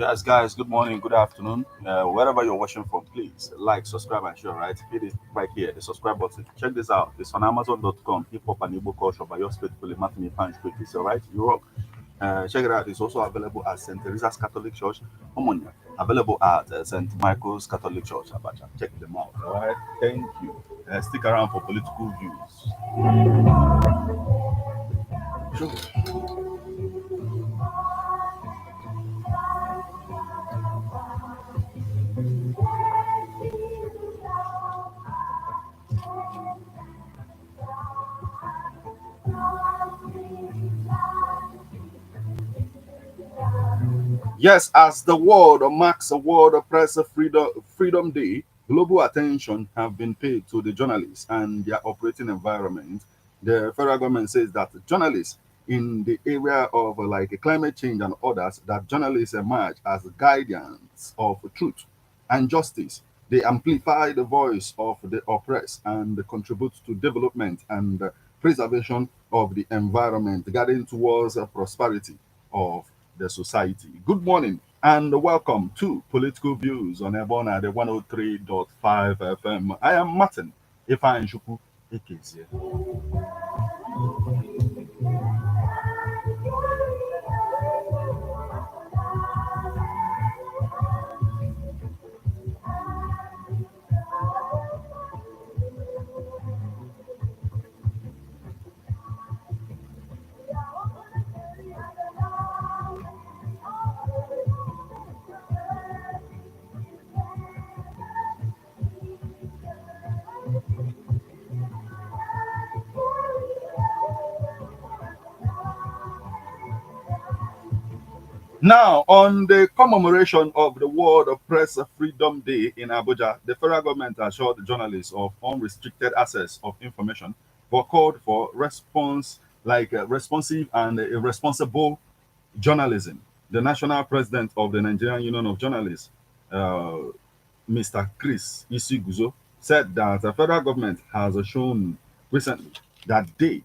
Yes, guys, good morning, good afternoon. Wherever you're watching from, please like, subscribe, and share, right? Hit it right here, the subscribe button. Check this out. It's on Amazon.com, hip hop and Igbo culture by yours faithfully, Martin Punch Quickly. All right, you rock. Check it out. It's also available at St. Teresa's Catholic Church, Omonia. Available at St. Michael's Catholic Church, Abacha. Check them out. All right, thank you. Stick around for political views. Sure. Yes, as the world marks a World Press Freedom Day, global attention have been paid to the journalists and their operating environment. The federal government says that journalists in the area of like climate change and others, that journalists emerge as guardians of truth and justice. They amplify the voice of the oppressed and contribute to development and preservation of the environment, guiding towards prosperity of the society. Good morning and welcome to Political Views on Ebona, the 103.5 FM. I am Martin Ifeanyi Ikezie. Now, on the commemoration of the World Press Freedom Day in Abuja, the federal government assured journalists of unrestricted access of information, but called for responsive and responsible journalism. The national president of the Nigerian Union of Journalists, uh, Mr. Chris Isiguzo, said that the federal government has shown recently that they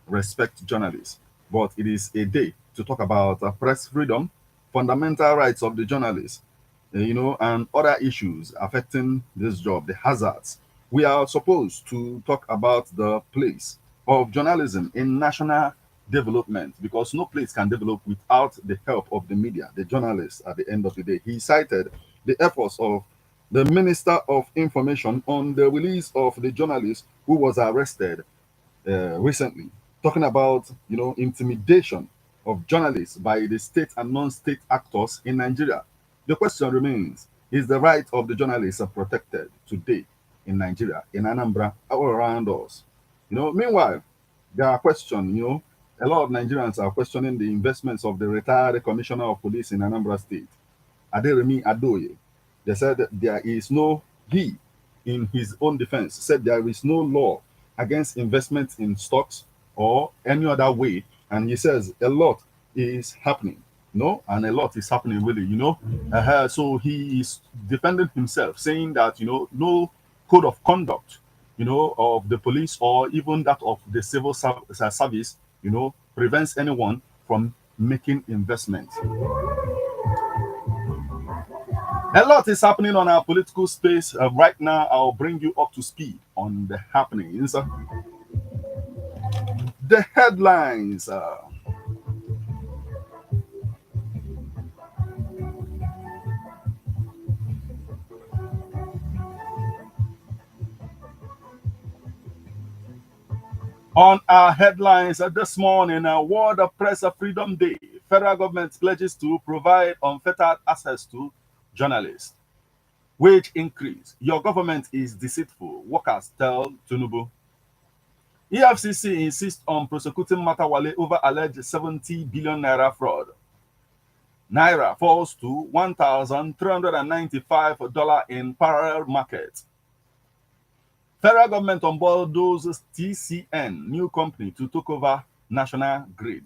respect journalists, but it is a day to talk about press freedom, fundamental rights of the journalists, and other issues affecting this job, the hazards. We are supposed to talk about the place of journalism in national development because no place can develop without the help of the media, the journalists at the end of the day. He cited the efforts of the Minister of Information on the release of the journalist who was arrested recently, talking about intimidation of journalists by the state and non-state actors in Nigeria. The question remains: is the right of the journalists protected today in Nigeria, in Anambra, all around us? Meanwhile, there are questions. A lot of Nigerians are questioning the investments of the retired Commissioner of Police in Anambra State, Aderemi Adoye. They said that there is no he in his own defense said there is no law against investment in stocks or any other way. And he says a lot is happening. No, and a lot is happening really. So he is defending himself, saying that no code of conduct, of the police or even that of the civil service, prevents anyone from making investments. A lot is happening on our political space right now. I'll bring you up to speed on the happenings. The headlines. On our headlines this morning, World Press Freedom Day. Federal government pledges to provide unfettered access to journalists. Wage increase. Your government is deceitful. Workers tell Tinubu. EFCC insists on prosecuting Matawale over alleged 70 billion naira fraud. Naira falls to $1,395 in parallel market. Federal government on board those TCN, new company to take over National Grid.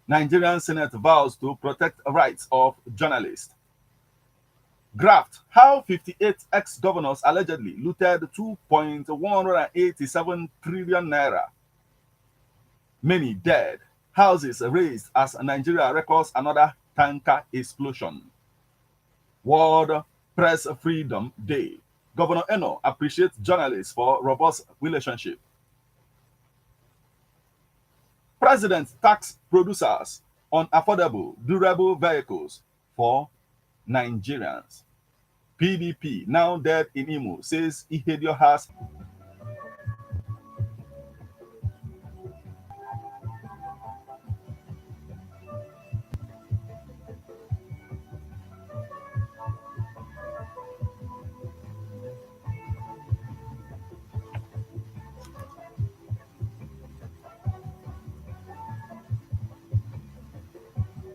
Nigerian Senate vows to protect rights of journalists. Graft, how 58 ex-governors allegedly looted 2.187 trillion naira. Many dead. Houses razed as Nigeria records another tanker explosion. World Press Freedom Day. Governor Eno appreciates journalists for robust relationship. President tax producers on affordable, durable vehicles for Nigerians. PDP, now dead in Imo, says Ihedio has.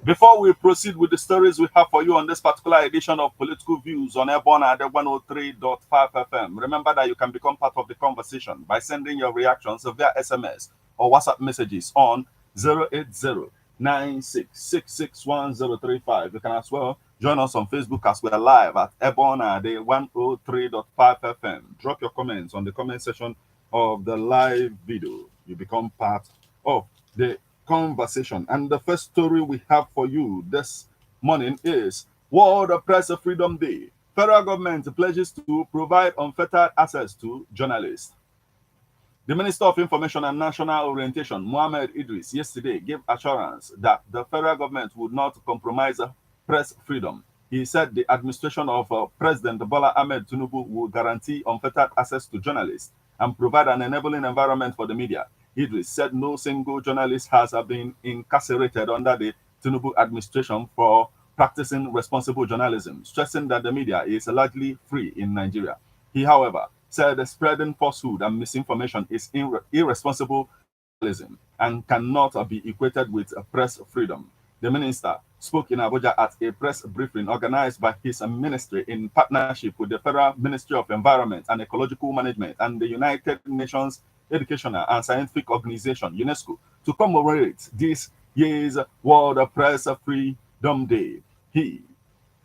Before we proceed with the stories we have for you on this particular edition of Political Views on Airborne at 103.5 FM, remember that you can become part of the conversation by sending your reactions via SMS or WhatsApp messages on 080 You can as well join us on Facebook as we're live at Airborne at 103.5 FM. Drop your comments on the comment section of the live video. You become part of the conversation. And the first story we have for you this morning is World Press Freedom Day. Federal government pledges to provide unfettered access to journalists. The Minister of Information and National Orientation, Mohammed Idris, yesterday gave assurance that the federal government would not compromise press freedom. He said the administration of President Bola Ahmed Tinubu will guarantee unfettered access to journalists and provide an enabling environment for the media. Idris said no single journalist has been incarcerated under the Tinubu administration for practicing responsible journalism, stressing that the media is largely free in Nigeria. He, however, said spreading falsehood and misinformation is irresponsible journalism and cannot be equated with press freedom. The minister spoke in Abuja at a press briefing organized by his ministry in partnership with the Federal Ministry of Environment and Ecological Management and the United Nations Educational and Scientific Organization, UNESCO, to commemorate this year's World Press Freedom Day. He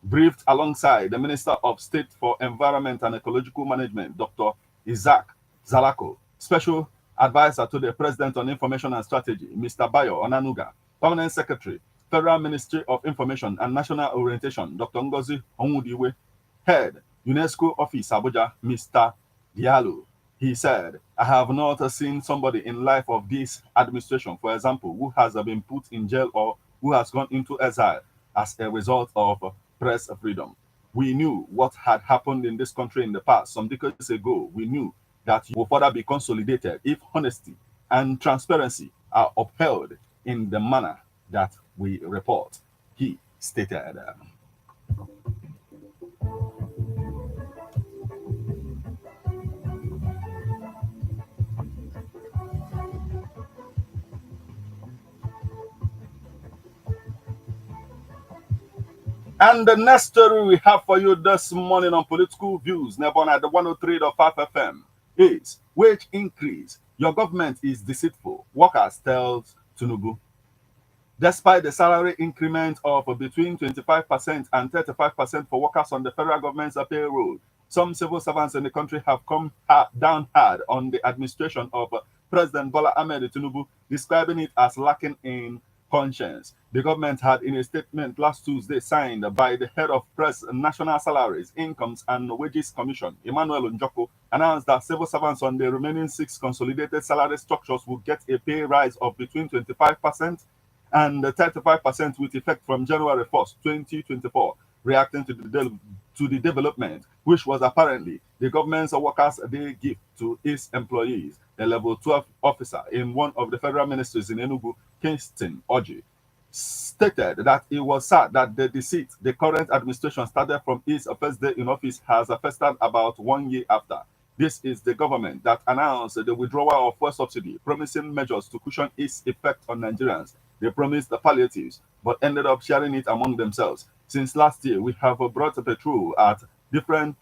briefed alongside the Minister of State for Environment and Ecological Management, Dr. Isaac Zalako, Special Advisor to the President on Information and Strategy, Mr. Bayo Onanuga, Permanent Secretary, Federal Ministry of Information and National Orientation, Dr. Ngozi Onwudiwe, Head, UNESCO Office, Abuja, Mr. Diallo. He said, I have not seen somebody in life of this administration, for example, who has been put in jail or who has gone into exile as a result of press freedom. We knew what had happened in this country in the past. Some decades ago, we knew that it will further be consolidated if honesty and transparency are upheld in the manner that we report, he stated. And the next story we have for you this morning on Political Views, Nebon at the 103.5 FM, is wage increase. Your government is deceitful. Workers tells Tinubu. Despite the salary increment of between 25% and 35% for workers on the federal government's payroll, some civil servants in the country have come down hard on the administration of President Bola Ahmed Tinubu, describing it as lacking in conscience. The government had, in a statement last Tuesday signed by the head of Press National Salaries, Incomes and Wages Commission, Emmanuel Njoko, announced that civil servants on the remaining 6 consolidated salary structures will get a pay rise of between 25% and 35% with effect from January 1st, 2024, reacting to the development, which was apparently the government's Workers' Day gift to its employees. A level 12 officer in one of the federal ministries in Enugu, Kingston Oji, stated that it was sad that the deceit the current administration started from its first day in office has festered about 1 year after. This is the government that announced the withdrawal of fuel subsidy, promising measures to cushion its effect on Nigerians. They promised the palliatives, but ended up sharing it among themselves. Since last year, we have bought petrol at different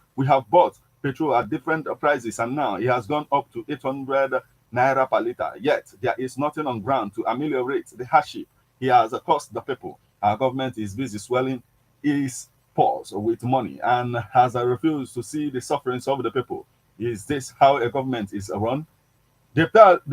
prices, and now it has gone up to 800 naira per liter. Yet there is nothing on ground to ameliorate the hardship he has caused the people. Our government is busy swelling its purse with money and has refused to see the sufferings of the people. Is this how a government is run? They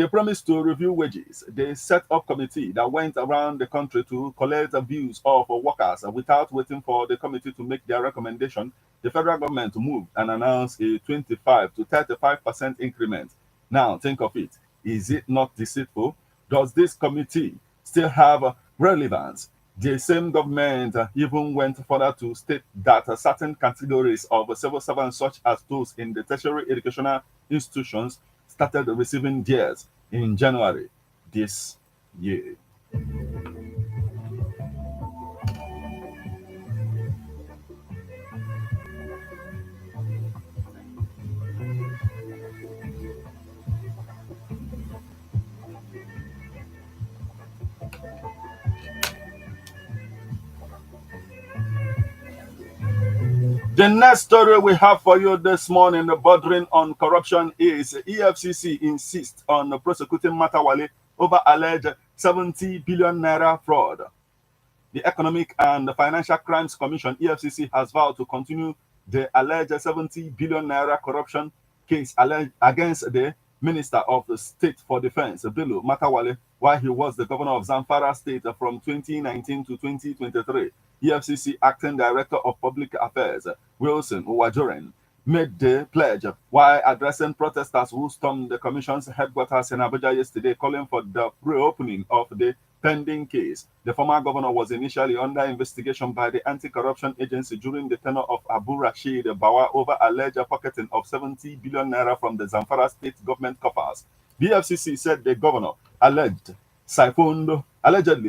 promised to review wages. They set up committee that went around the country to collect the views of workers. Without waiting for the committee to make their recommendation, the federal government moved and announced a 25 to 35% increment. Now, think of it. Is it not deceitful? Does this committee still have relevance? The same government even went further to state that certain categories of civil servants, such as those in the tertiary educational institutions, started receiving theirs in January this year. The next story we have for you this morning, bordering on corruption, is EFCC insists on prosecuting Matawale over alleged 70 billion naira fraud. The Economic and Financial Crimes Commission, EFCC, has vowed to continue the alleged 70 billion naira corruption case against the Minister of the State for Defense, Bello Matawale, while he was the governor of Zamfara State from 2019 to 2023. EFCC Acting Director of Public Affairs, Wilson Uwajoren, made the pledge while addressing protesters who stormed the commission's headquarters in Abuja yesterday, calling for the reopening of the pending case. The former governor was initially under investigation by the anti-corruption agency during the tenure of Abu Rashid Bawa over alleged pocketing of 70 billion naira from the Zamfara state government coffers. The FCC said the governor allegedly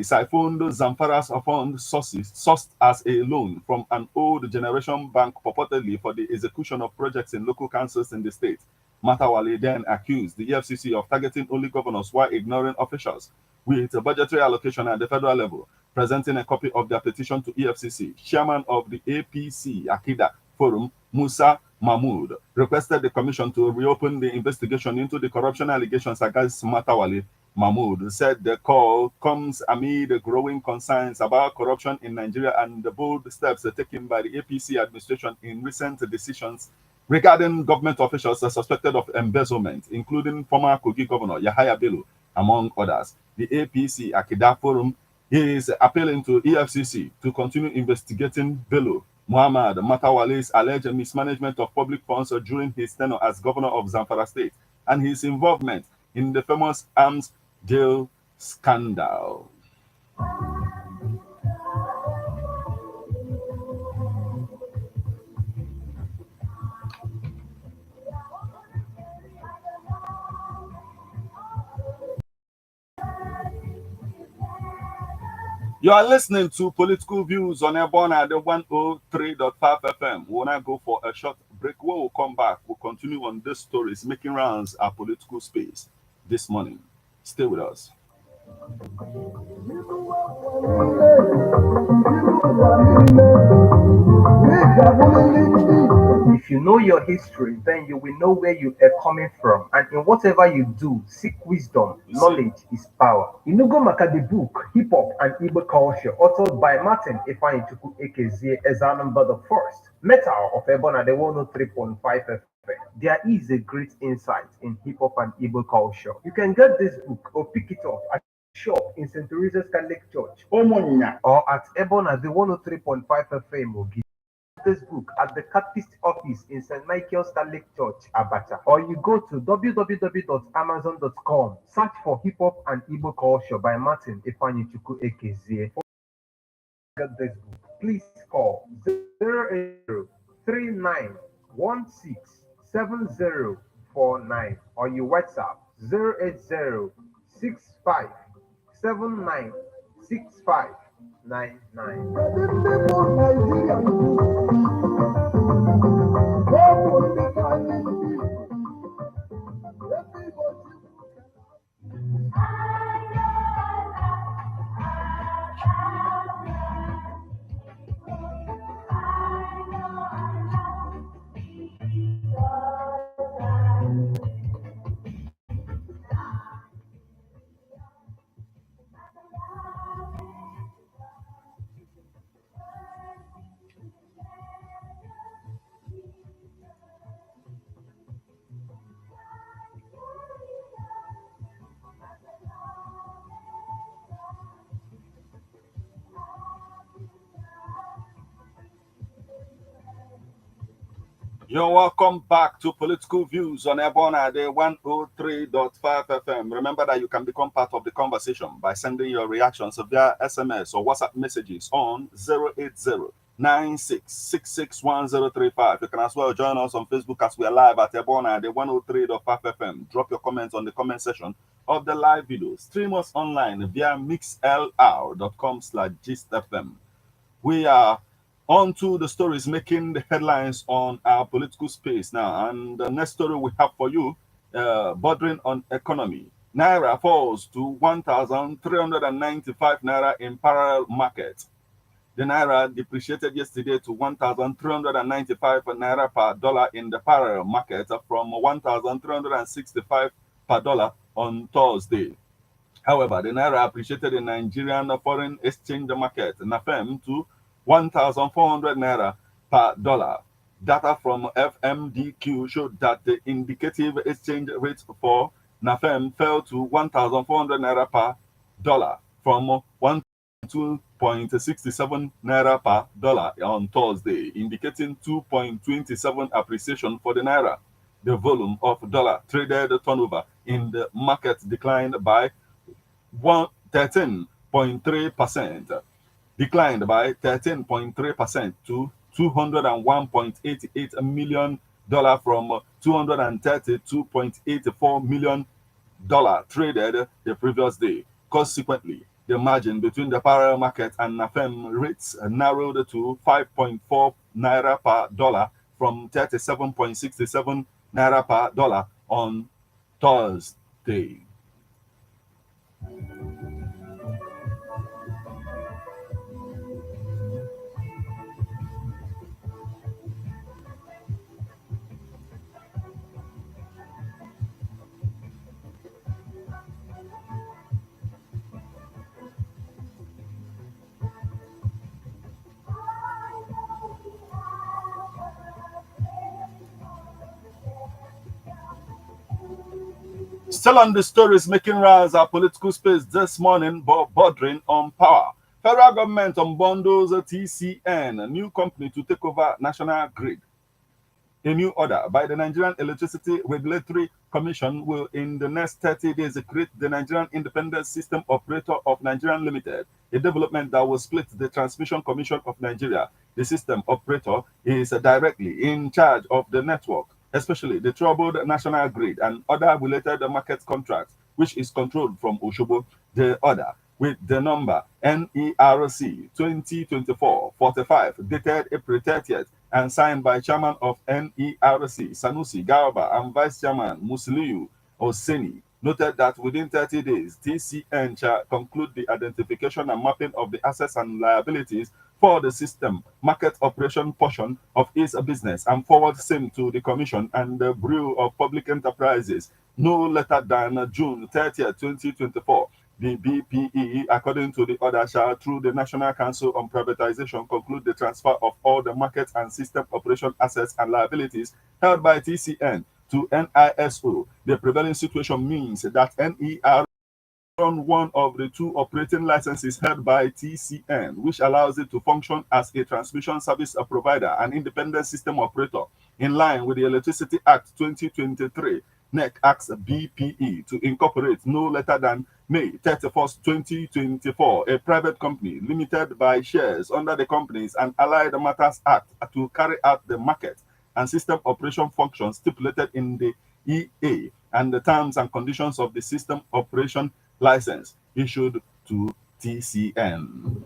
siphoned Zamfara's fund sources sourced as a loan from an old generation bank purportedly for the execution of projects in local councils in the state. Matawale then accused the EFCC of targeting only governors while ignoring officials with a budgetary allocation at the federal level. Presenting a copy of their petition to EFCC, chairman of the APC Akida Forum, Musa Mahmood, requested the commission to reopen the investigation into the corruption allegations against Matawale. Mahmood said the call comes amid growing concerns about corruption in Nigeria and the bold steps taken by the APC administration in recent decisions regarding government officials suspected of embezzlement, including former Kogi Governor Yahaya Bello, among others. The APC Akida Forum is appealing to EFCC to continue investigating Bello Muhammad Matawale's alleged mismanagement of public funds during his tenure as governor of Zamfara State and his involvement in the famous arms deal scandal. You are listening to Political Views on Airborne at the 103.5 FM. We'll now go for a short break. When we'll come back, we'll continue on these stories making rounds at political space this morning. Stay with us. If you know your history, then you will know where you are coming from. And in whatever you do, seek wisdom. Knowledge is power. Inugo Maka, the book, Hip Hop and Igbo Culture, authored by Martin Ifeanyichukwu Ekezie, number the first. Metal of Ebona, the 103.5 FM. There is a great insight in hip hop and Igbo culture. You can get this book or pick it up at shop in St. Teresa's Catholic Church, Omonia, or at Ebona, the 103.5 FM. This book at the Catechist office in St. Michael's Catholic Church, Abacha, or you go to www.amazon.com, search for Hip Hop and Igbo Culture by Martin Ifeanyichukwu Ekezie. Get this book, please call 08039167049 or your WhatsApp 08065796599. You're welcome back to Political Views on Airborne ID 103.5 FM. Remember that you can become part of the conversation by sending your reactions via SMS or WhatsApp messages on 080 96661035. You can as well join us on Facebook as we are live at Airborne ID 103.5 FM. Drop your comments on the comment section of the live video. Stream us online via mixlr.com/gistfm. We are on to the stories making the headlines on our political space now. And the next story we have for you, bordering on economy. Naira falls to 1,395 Naira in parallel market. The Naira depreciated yesterday to 1,395 Naira per dollar in the parallel market from 1,365 per dollar on Thursday. However, the Naira appreciated in Nigerian foreign exchange market, NAFEM, to 1,400 Naira per dollar. Data from FMDQ showed that the indicative exchange rate for NAFEM fell to 1,400 Naira per dollar from 1,267 Naira per dollar on Thursday, indicating 2.27 appreciation for the Naira. The volume of dollar traded turnover in the market declined by 13.3%, declined by 13.3% to $201.88 million from $232.84 million traded the previous day. Consequently, the margin between the parallel market and NAFEM rates narrowed to 5.4 Naira per dollar from 37.67 Naira per dollar on Thursday. Still on the stories making rounds our political space this morning, but bordering on power. Federal government unbundles TCN, a new company to take over National Grid. A new order by the Nigerian Electricity Regulatory Commission will, in the next 30 days, create the Nigerian Independent System Operator of Nigeria Limited, a development that will split the Transmission Commission of Nigeria. The system operator is directly in charge of the network, especially the troubled national grid and other related market contracts, which is controlled from Oshobo. The order, with the number NERC 2024-45, dated April 30th, and signed by Chairman of NERC, Sanusi Garba, and Vice Chairman Musliu Oseni, noted that within 30 days, TCN shall conclude the identification and mapping of the assets and liabilities for the system market operation portion of its business and forward same to the Commission and the Bureau of Public Enterprises no later than June 30th, 2024. The BPE, according to the order, shall, through the National Council on Privatization, conclude the transfer of all the market and system operation assets and liabilities held by TCN to NISO. The prevailing situation means that NER on one of the two operating licenses held by TCN, which allows it to function as a transmission service provider and independent system operator. In line with the Electricity Act 2023, NEC asks BPE to incorporate no later than May 31st, 2024, a private company limited by shares under the Companies and Allied Matters Act to carry out the market and system operation functions stipulated in the EA and the terms and conditions of the system operation license issued to TCN.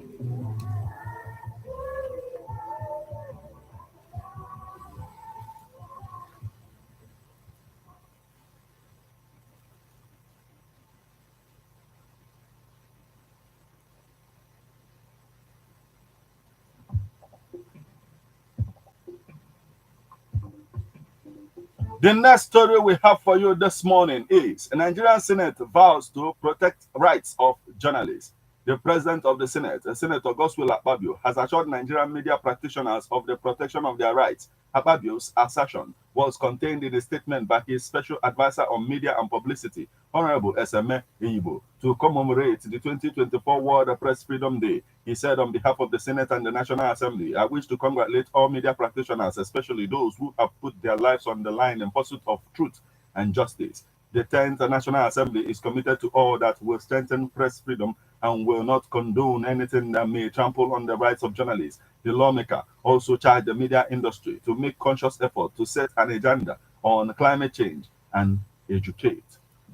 The next story we have for you this morning is a Nigerian Senate vows to protect rights of journalists. The president of the Senate, Senator Godswill Akpabio, has assured Nigerian media practitioners of the protection of their rights. Akpabio's assertion was contained in a statement by his special advisor on media and publicity, Honorable Eseme Iyibo, to commemorate the 2024 World Press Freedom Day. He said, on behalf of the Senate and the National Assembly, I wish to congratulate all media practitioners, especially those who have put their lives on the line in pursuit of truth and justice. The 10th National Assembly is committed to all that will strengthen press freedom and will not condone anything that may trample on the rights of journalists. The lawmaker also charged the media industry to make conscious effort to set an agenda on climate change and educate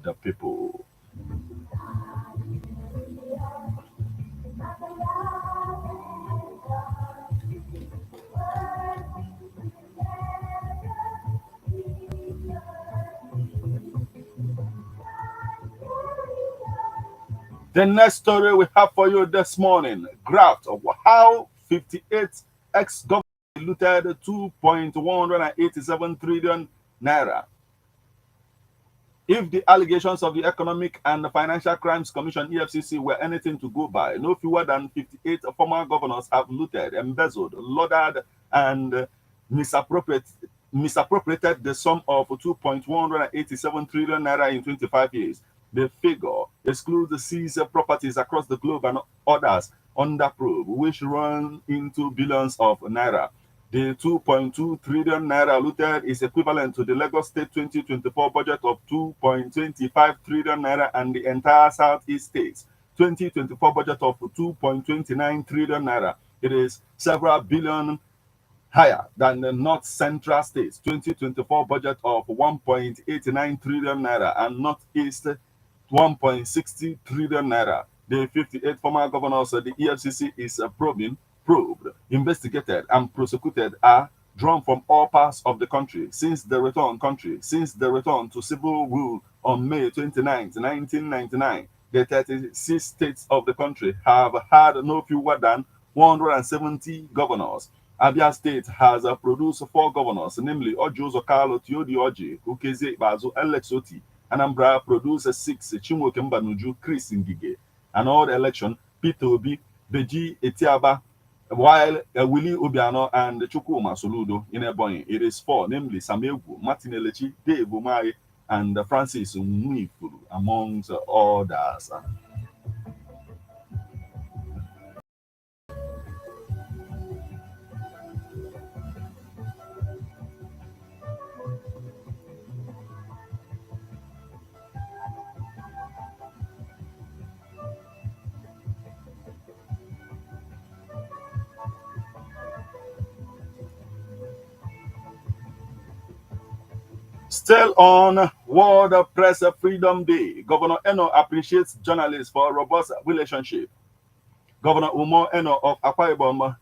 the people. The next story we have for you this morning, graft of how 58 ex-governors looted 2.187 trillion naira. If the allegations of the Economic and Financial Crimes Commission (EFCC) were anything to go by, no fewer than 58 former governors have looted, embezzled, laundered, and misappropriated the sum of 2.187 trillion naira in 25 years. The figure excludes the seized properties across the globe and others under probe, which run into billions of naira. The 2.2 trillion naira looted is equivalent to the Lagos State 2024 budget of 2.25 trillion naira and the entire Southeast states 2024 budget of 2.29 trillion naira. It is several billion higher than the North Central States 2024 budget of 1.89 trillion naira and Northeast 1.60 trillion naira. The 58 former governors of the EFCC is probed, investigated, and prosecuted are drawn from all parts of the country since the return to civil rule on May 29, 1999. The 36 states of the country have had no fewer than 170 governors. Abia State has produced 4 governors, namely Ojo Zokalo, Theodi Oji, Ukeze Bazu, Alex Oti. Anambra produced 6, Chinwoke Mbanuju, Chris Ngige. An odd election, Peter Obi, Beji Etiaba, while Willie Obiano and Chukwuma Soludo in Ebonyi. It is 4, namely Samegu, Martin Elechi, Dave Umahi, and Francis Nwifuru, amongst others. Still on World Press Freedom Day, Governor Eno appreciates journalists for a robust relationship. Governor Umo Eno of Akwa Ibom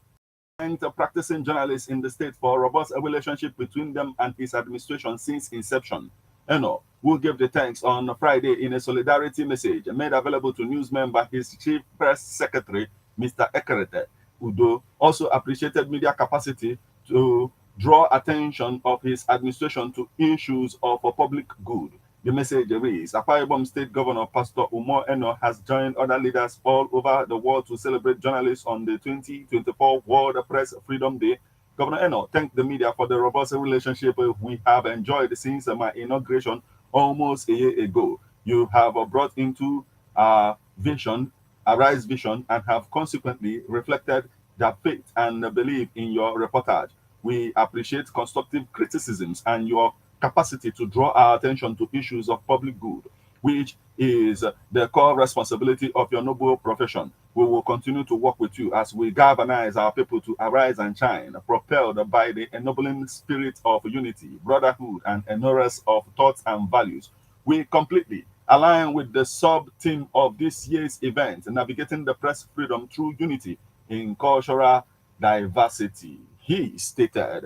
thanked practicing journalists in the state for a robust relationship between them and his administration since inception. Eno, who gave the thanks on Friday in a solidarity message made available to newsmen by his chief press secretary, Mr. Ekerete Udo, also appreciated media capacity to draw attention of his administration to issues of public good. The message reads, Akwa Ibom State Governor Pastor Umo Eno has joined other leaders all over the world to celebrate journalists on the 2024 World Press Freedom Day. Governor Eno thanked the media for the robust relationship we have enjoyed since my inauguration almost a year ago. You have brought into our vision, Arise vision, and have consequently reflected that faith and belief in your reportage. We appreciate constructive criticisms and your capacity to draw our attention to issues of public good, which is the core responsibility of your noble profession. We will continue to work with you as we galvanize our people to arise and shine, propelled by the ennobling spirit of unity, brotherhood, and endurance of thoughts and values. We completely align with the sub-theme of this year's event, navigating the press freedom through unity in cultural diversity. He stated.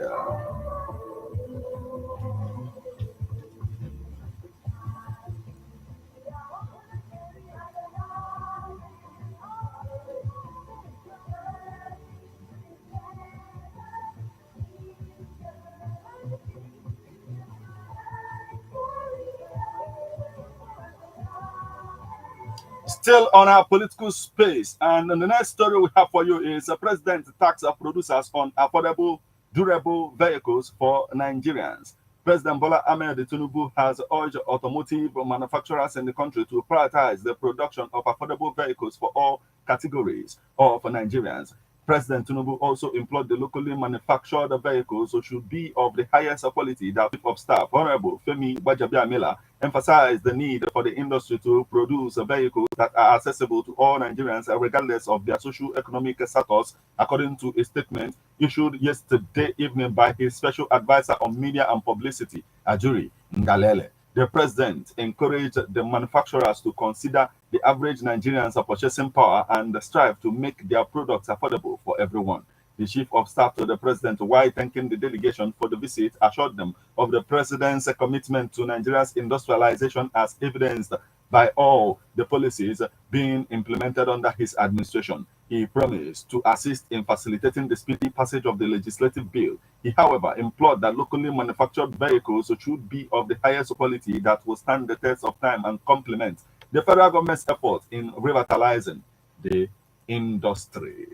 Still on our political space, and the next story we have for you is President tax producers on affordable, durable vehicles for Nigerians. President Bola Ahmed Tinubu has urged automotive manufacturers in the country to prioritize the production of affordable vehicles for all categories of Nigerians. President Tinubu also implored the locally manufactured vehicles should be of the highest quality. The Chief of Staff, Honorable Femi Gbajabiamila, emphasized the need for the industry to produce vehicles that are accessible to all Nigerians, regardless of their socio-economic status, according to a statement issued yesterday evening by his special advisor on media and publicity, Ajuri Ngalale. The president encouraged the manufacturers to consider the average Nigerian's purchasing power and strive to make their products affordable for everyone. The chief of staff to the president, while thanking the delegation for the visit, assured them of the president's commitment to Nigeria's industrialization as evidenced by all the policies being implemented under his administration. He promised to assist in facilitating the speedy passage of the legislative bill. He, however, implored that locally manufactured vehicles should be of the highest quality that will stand the test of time and complement the federal government's effort in revitalizing the industry.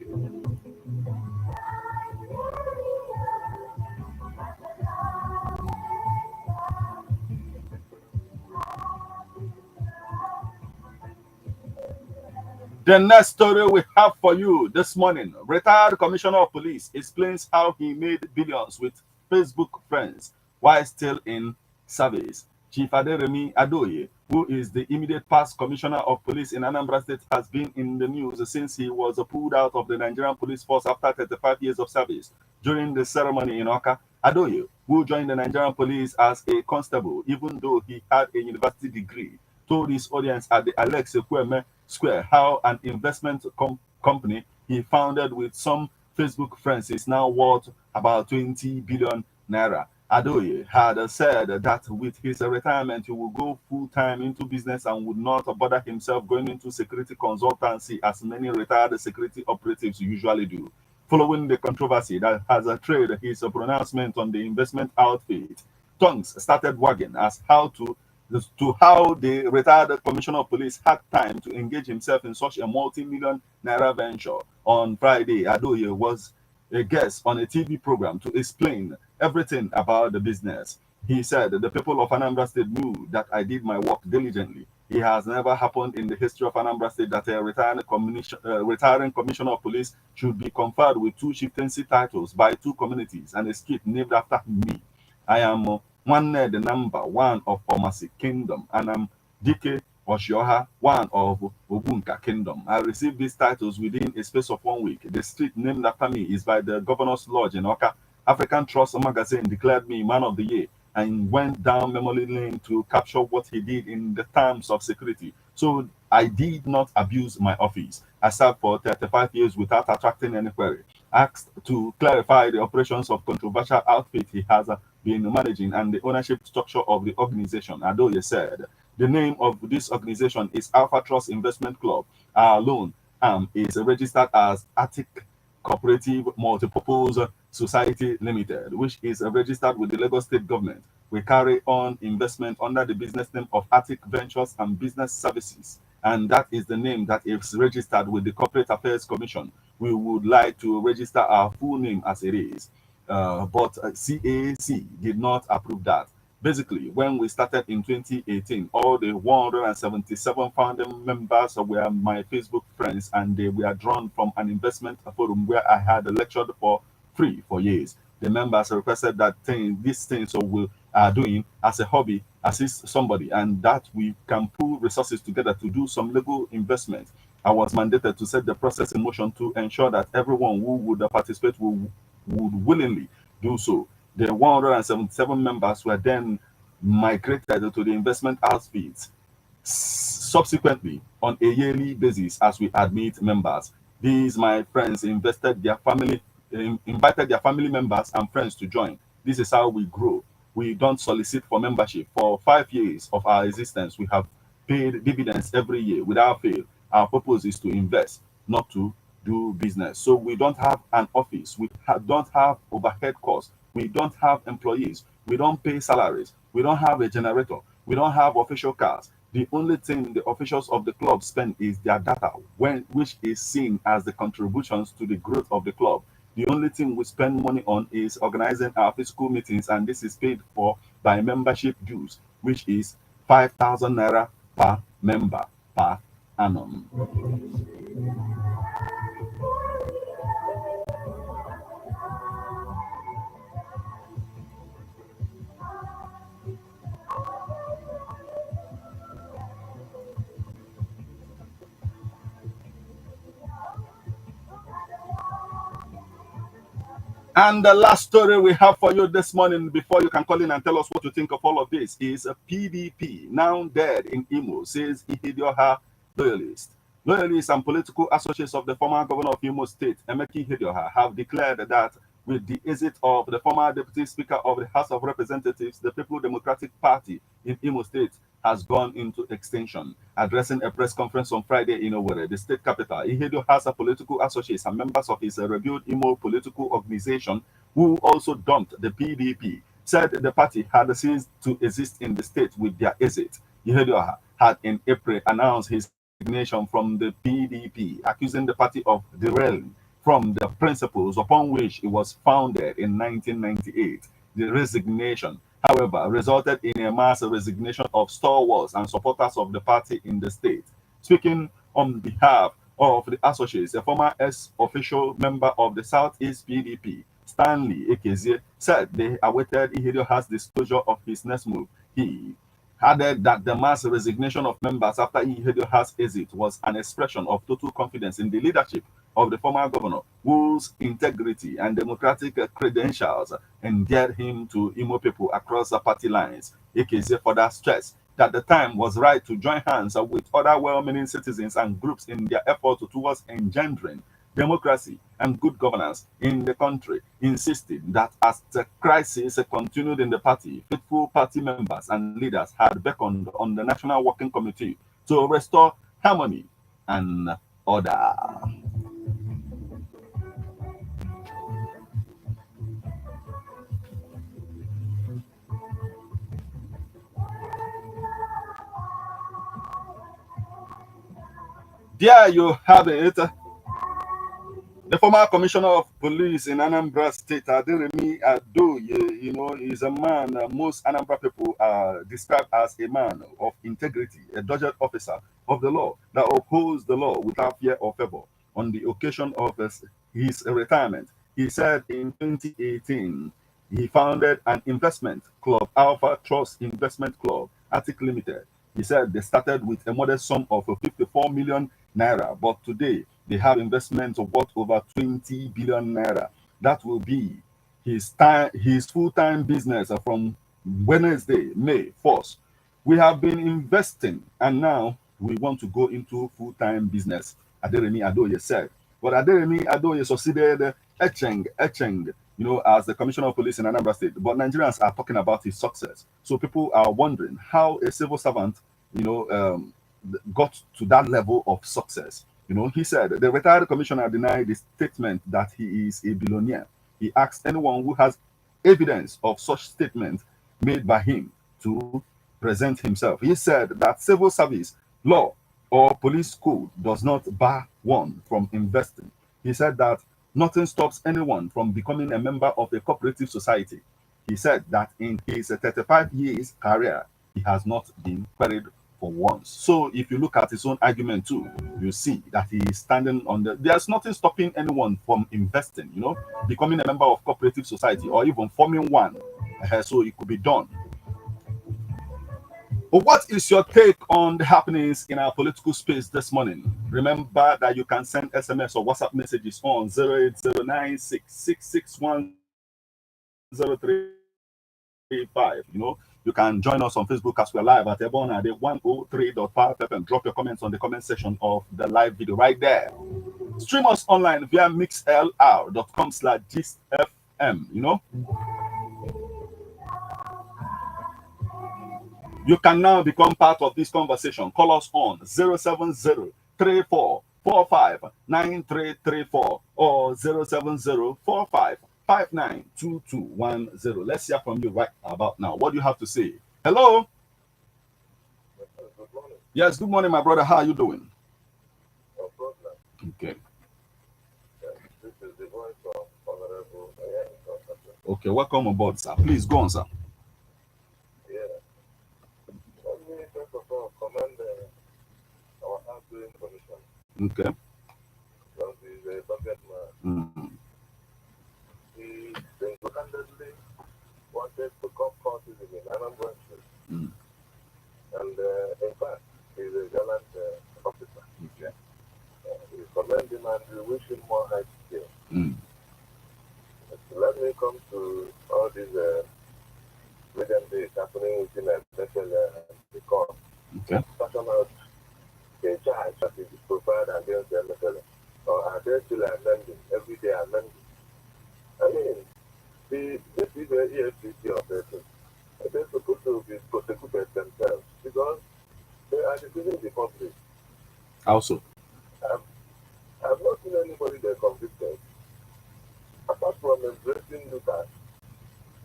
The next story we have for you this morning, retired Commissioner of Police explains how he made billions with Facebook friends while still in service. Chief Aderemi Adoye, who is the immediate past Commissioner of Police in Anambra State, has been in the news since he was pulled out of the Nigerian Police Force after 35 years of service. During the ceremony in Oka, Adoye, who joined the Nigerian Police as a constable, even though he had a university degree, told his audience at the Alex Ekweme Square how an investment company he founded with some Facebook friends is now worth about 20 billion naira. Adoye had said that with his retirement, he will go full-time into business and would not bother himself going into security consultancy as many retired security operatives usually do. Following the controversy that has trailed his pronouncement on the investment outfit, tongues started wagging as how the retired commissioner of police had time to engage himself in such a multi-million naira venture. On Friday, Adoye was a guest on a TV program to explain everything about the business. He said, the people of Anambra State knew that I did my work diligently. It has never happened in the history of Anambra State that a retiring commissioner of police should be conferred with two chieftaincy titles by two communities and a skit named after me. I am the number one of Omasi Kingdom, and I'm Dike Oshioha, one of Ogunka Kingdom. I received these titles within a space of 1 week. The street named after me is by the Governor's Lodge in Oka. African Trust magazine declared me Man of the Year and went down memory lane to capture what he did in the terms of security. So I did not abuse my office. I served for 35 years without attracting any query. Asked to clarify the operations of controversial outfit he has been managing and the ownership structure of the organization, Adoye said, the name of this organization is Alpha Trust Investment Club. Our loan arm is registered as Attic Cooperative Multipurpose Society Limited, which is registered with the Lagos State government. We carry on investment under the business name of Attic Ventures and Business Services, and that is the name that is registered with the Corporate Affairs Commission. We would like to register our full name as it is, but CAC did not approve that. Basically, when we started in 2018, all the 177 founding members were my Facebook friends, and they were drawn from an investment forum where I had lectured for free for years. The members requested that these things so we are doing as a hobby, assist somebody, and that we can pool resources together to do some legal investment. I was mandated to set the process in motion to ensure that everyone who would participate would willingly do so. The 177 members were then migrated to the investment outfits subsequently on a yearly basis as we admit members. These, my friends, invited their family members and friends to join. This is how we grow. We don't solicit for membership. For 5 years of our existence, we have paid dividends every year without fail. Our purpose is to invest, not to do business. So we don't have an office. We don't have overhead costs. We don't have employees. We don't pay salaries. We don't have a generator. We don't have official cars. The only thing the officials of the club spend is their data, which is seen as the contributions to the growth of the club. The only thing we spend money on is organizing our physical meetings, and this is paid for by membership dues, which is 5,000 naira per member per annum. And the last story we have for you this morning, before you can call in and tell us what you think of all of this, is a PDP, now dead in Imo, says Ihedioha loyalist. Loyalists and political associates of the former governor of Imo State, Emeki Ihedioha, have declared that with the exit of the former deputy speaker of the House of Representatives, the People Democratic Party in Imo State has gone into extinction. Addressing a press conference on Friday in Owerri, the state capital, Ihedioha has a political associates and members of his rebuilt Imo political organization who also dumped the PDP, said the party had ceased to exist in the state with their exit. Ihedioha had in April announced his resignation from the PDP, accusing the party of derailing from the principles upon which it was founded in 1998. The resignation, however, resulted in a mass resignation of stalwarts and supporters of the party in the state. Speaking on behalf of the associates, a former ex-official member of the Southeast PDP, Stanley Ekezie, said they awaited Ihedioha's disclosure of his next move. He added that the mass resignation of members after Ihedioha's exit was an expression of total confidence in the leadership of the former governor, whose integrity and democratic credentials endeared him to Imo people across the party lines. Ekezie further stressed that the time was right to join hands with other well-meaning citizens and groups in their effort towards engendering democracy and good governance in the country, insisting that as the crisis continued in the party, faithful party members and leaders had beckoned on the National Working Committee to restore harmony and order. There you have it. The former commissioner of police in Anambra State, Aderemi Adoye, is a man most Anambra people describe as a man of integrity, a dogged officer of the law that upholds the law without fear or favor. On the occasion of his retirement, he said in 2018, he founded an investment club, Alpha Trust Investment Club, Attic Limited. He said they started with a modest sum of 54 million naira, but today they have investments of worth over 20 billion naira. That will be his full-time business from Wednesday, May 1st. We have been investing and now we want to go into full-time business, Aderemi Adoye said. But Aderemi Adoye succeeded Echeng, as the commissioner of police in Anambra State. But Nigerians are talking about his success. So people are wondering how a civil servant, got to that level of success. He said the retired commissioner denied the statement that he is a billionaire. He asked anyone who has evidence of such statement made by him to present himself. He said that civil service, law, or police code does not bar one from investing. He said that nothing stops anyone from becoming a member of a cooperative society. He said that in his 35 years career, he has not been queried for once. So if you look at his own argument too, you see that he is standing on there's nothing stopping anyone from investing, becoming a member of cooperative society or even forming one. So it could be done. But what is your take on the happenings in our political space this morning? Remember that you can send SMS or WhatsApp messages on 08096661035. You can join us on Facebook as we're live at Ebona at 103.5 FM. Drop your comments on the comment section of the live video right there. Stream us online via mixlr.com/gistfm. You can now become part of this conversation. Call us on 070-3445-9334 or 070-4559-2210. Let's hear from you right about now. What do you have to say? Hello? Yes, good morning, my brother. How are you doing? No problem. Okay. This is the voice of Honorable Ayan. Okay, welcome aboard, sir. Please go on, sir. Yeah. Let me first of all commend our outgoing commission Okay. because he's a bucket man. Mm. He single-handedly wanted to cut cultism in Anambra State. Mm. And in fact, he's a gallant officer. Okay. We commend him and we wish him more high skill. Mm. Let me come to all these recent days happening within the court. Okay. Talking about the charge that is profiled against the MFL, or are they still amending, every day amending? I mean, this is the EFCC operation. They're supposed to be prosecuted themselves because they are deceiving the public. Also. I've not seen anybody there convicted, apart from embracing Lucas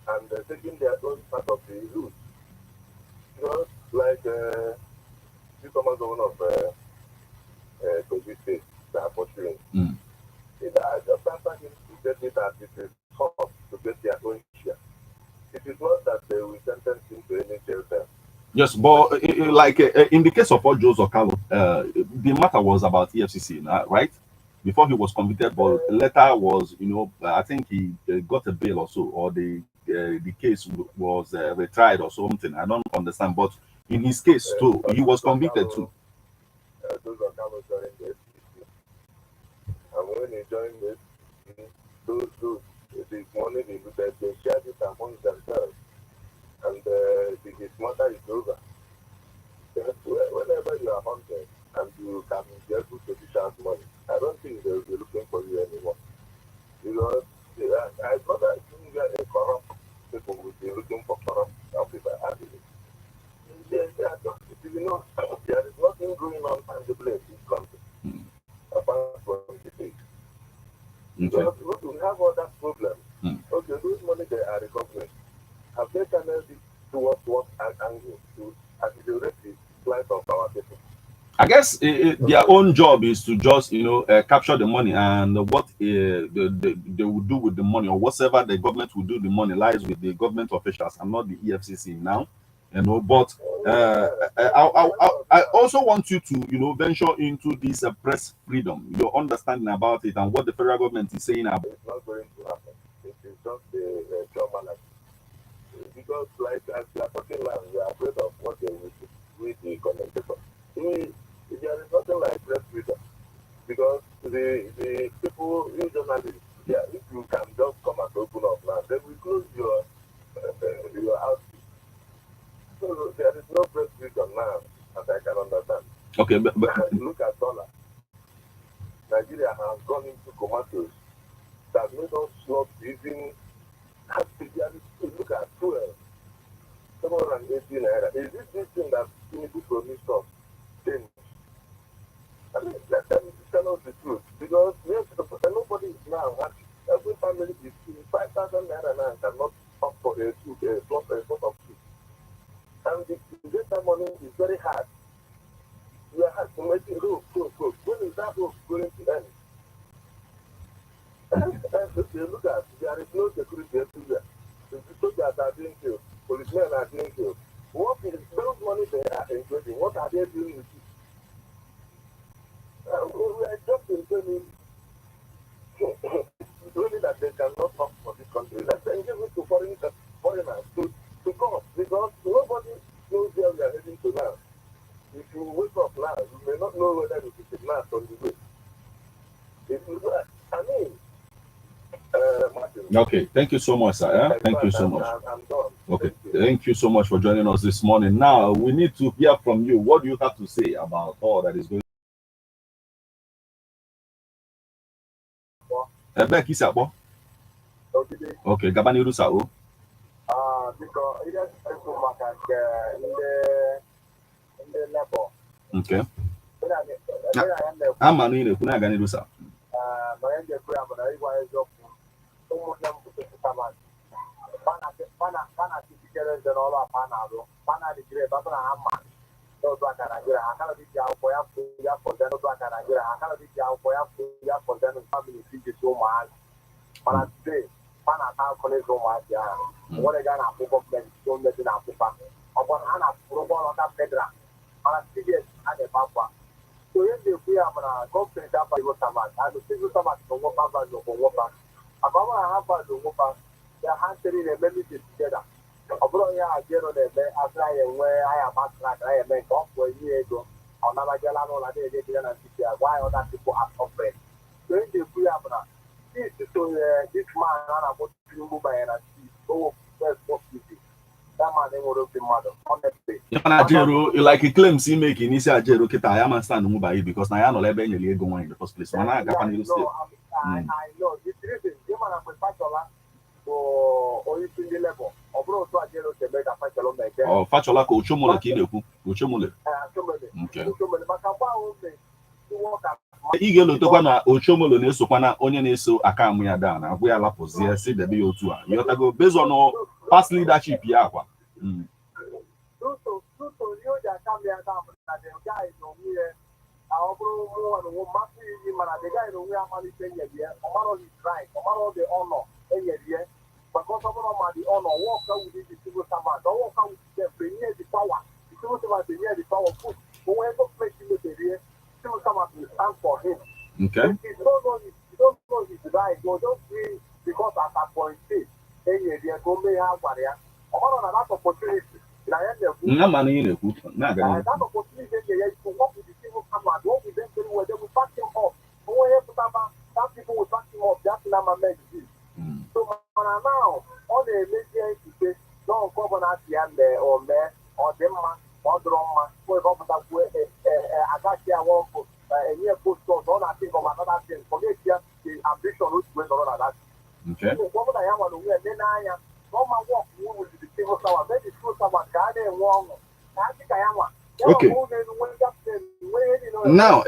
and taking their own part of the route. Just like the former governor of Kogi State that are pursuing. Mm. I just after him to get it that it is tough to get their own share. It is not that they will sentence him to any jail term. Yes, but in the case of Ojo Zokalo, the matter was about EFCC, right? Before he was convicted, but later was, I think he got a bail or so, or the case was retried or something. I don't understand, but in his case too, he was convicted too. Those Zokalo joined the FCC. And when he joined the FCC, the money they shared it among themselves. And the matter is over. Whenever you are hunted and you can be able to dish out money, I don't think they will be looking for you anymore. Because I thought that a corrupt people would be looking for corrupt people. There is nothing going on tangibly in this country apart from the state. Because we have other problems. Okay, those money they are recovering. Have they channeled it towards what angle to accelerate the flight of our people? I guess their own job is to just capture the money, and what they will do with the money, or whatever the government will do with the money, lies with the government officials and not the EFCC now. But I also want you to venture into this press freedom, your understanding about it, and what the federal government is saying about. It's not going to happen. It is just a trauma, because like as we are talking now, we are afraid of what they will do with the commentation. There is nothing like press freedom, because the people, you journalists, if you can just come and open up now, then we close your outfit. So there is no press freedom now, as I can understand. Okay, but look at dollar. Nigeria has gone into comatose that made us not even have to look at fuel. 780 naira. Is this thing that Tinubu promised us change? I mean, let them tell us the truth, because nobody is now happy. Every family is 5,000 naira now and cannot opt for a plot of food. And to get that money is very hard. You have to make it hope. When is that hope going to end? And if you look at, there is no security everywhere. The soldiers are being killed, policemen are being killed. What is those money they are including? What are they doing with it? We are just intending really that they cannot opt for this country. Let them give it to foreigners to come, because nobody knows where we are heading to now. If you wake up now, you may not know whether you will be kidnapped on the way. Martin. Okay, thank you so much, sir. Thank you so much. I'm done. Okay, thank you so much for joining us this morning. Now, we need to hear from you. What do you have to say about all that is going on? Okay, Gabaniru Sao. Because it is the level. Okay. I'm an in the Ganiru Sao. n'otu aka Nigeria ha kana dịji akwụkwọ ya kọnten n'otu aka Nigeria ha kana dịji akwụkwọ ya kọnten famili ijisi ụmụazị mana today ha na-ata akụ n'ịzụ ụmụazị ahụ nwere ga na-akwụ gọọmenti na-akwụkwa ọ bụ na ha na-akwụrụ ụgwọ ọrụ federal mana CBS a na-ebe akwa onye na-ekwu ya bụ na gọọmenti abalị sabat adụ civil sabat na onwefa abalị onwefa maka ọ bụrụ na ha abalị onwefa ya ha nchere na-eme meeting together ọ bụrụ onye ha jero na-eme asịrị anyị enwe anyị agbasara anyị eme nke ọ pụọ ihe ego ọ nabajala n'ụlọ na-enye ego na nkịtị ya gwa anyị ọda people as offering so onye na-ekwu ya bụ na this man a na-akpọ Tinubu banyere na owo first office that man enwere obi mmadụ honestly Ajero, like he claims he make in isi Ajero kita I am stand move by because na ya no lebe nyeli ego nwa in the first place. Mana aga pa ni state. I know it's reason the man na Fachola for oyisi ndị level ọ bụrụ otu Ajero tebe ka Fachola meke Oh, Fachola ko Ochomole ka ị na-ekwu. Ochomole. Okay. Ochomole maka gba ahụ me work Ị ga-elotekwa na Ochomole na-esokwa na onye na-eso akamụ ya da na agwụ ya lapụzie si debe ya otu a. Yotago based on past leadership ya akwa. Tuto ni o ja come here now na the guy no here our bro no masi ni mana the guy no we amali penye here omaro his right omaro the honor enye here because omaro ma the honor work out with the civil servant don't work out with them bring the power the civil servant bring the power put when go place in the here civil servant will stand for him Okay. he don't know his right go just be because at that point enye here go me ha gwara ya omaro na that opportunity Nga manu ị na-ekwu na-aga n'ihu. that opportunity they to work with the civil servant, work with them very well, they will back him up. That people will back him up, that's not my message. So now, all the emergency to say, don't governor and or mayor or them man, or drama, for example, I got here one post, a year post, so don't think of another thing. Forget just the ambition which went on that. Okay. So, what I am on the way, then I am. Normal work with the civil servant, then the civil servant, God, and one. Okay. Now,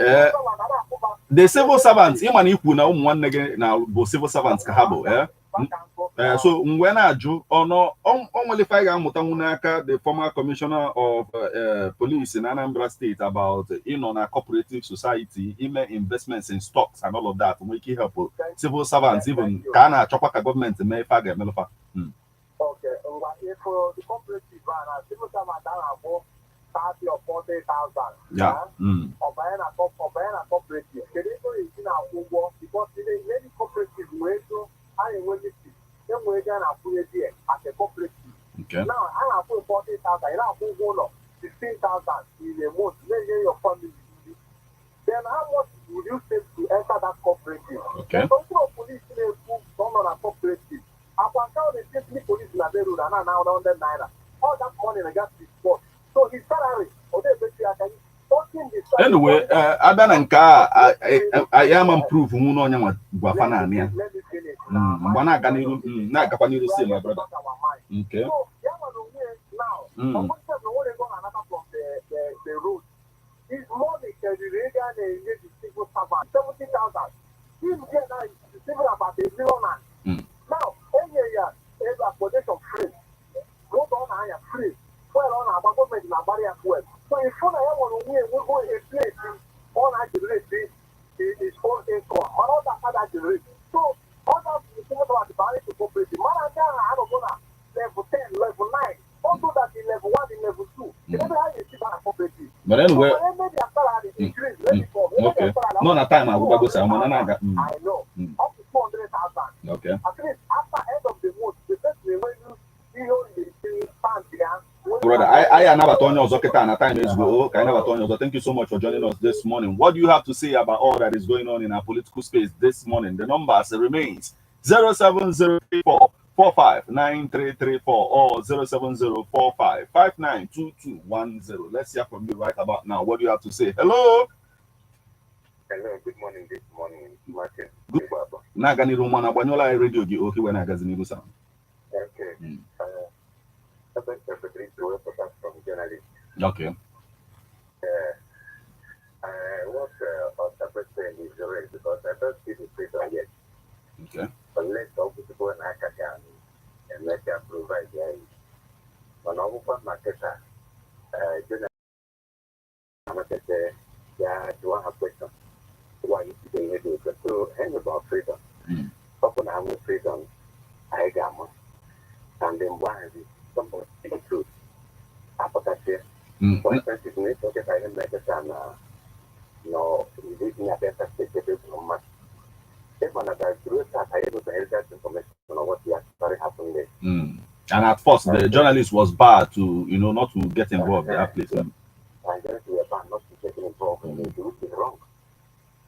the civil servants, ịma na ikwu na ụmụ nwanne gị na bụ civil servants ka ha bụ, so mgbe na-ajụ ọnụ onwere ife anyị ga-amụtanwu n'aka the former commissioner of police in Anambra State about ịnọ na cooperative society, ime investments in stocks and all of that, nwere ike help civil servants even ka a na-achọkwa ka gọọmenti mee ife a ga-emelụfa. Okay, if the cooperative and civil servant are about 30 or 40,000, yeah, or buying a cooperative, can you go in our work because many cooperative way to I will then we're gonna put it here as a cooperative. Okay. Now I have put 40,000, I have put 16,000 in a month, then your family. Then how much would you save to enter that cooperative? Okay. Some police don't on a cooperative. Upon count the safety police in the road and now 100 naira. All that money I got to sport. So his salary, or they basically anyway, abịa na nke a ya ma improve mụ na onye nwa gwafa na anị ya. Mgbe na-aga n'iru na-agakwa n'iru si my brother. Okay. So yeah, now, the road. His money can be regal and the civil servant 70,000. Him get now the civil about a million. Now, any year, every accommodation free. Road on I am free. Well, on our government in a barrier well. So if you want to we go a place on our generate his own income. All that other generate. So all that the civil servant the barrier to cooperative. Man, I don't know level 10, level 9. Also that in level 1, in level 2. Never how you see that cooperative. But anyway, okay. No, na time I will go say I know. Up to 200,000. Okay. At least after end of the month, the first way when you stand there. Brother, I never told you Zoketa and time is go. I never told you. Thank you so much for joining us this morning. What do you have to say about all that is going on in our political space this morning? The numbers remains 07034 459334 or 07045 592210. Let's hear from you right about now. What do you have to say? Hello. Hello, good morning. This morning, Martin. Good. Nagani Romana Banyola radio gi okay when I gazini sound. Okay. From journalists. Okay. I was on the president is already because I don't see the paper yet. Okay. But let's talk to people in Akaka and let them provide their. When I open my do I have questions? Why you today do it? So, hang about freedom. Open arm with freedom. I got one. And then why is it somebody truth? Apocrypha. For instance, if you talk about him like that, no, you didn't have better specific from much. If one of the groups are able to help that information on what actually happened there. And at first, the journalist was barred to, not to get involved in that place. And then we are banned not to get involved in it, which is wrong.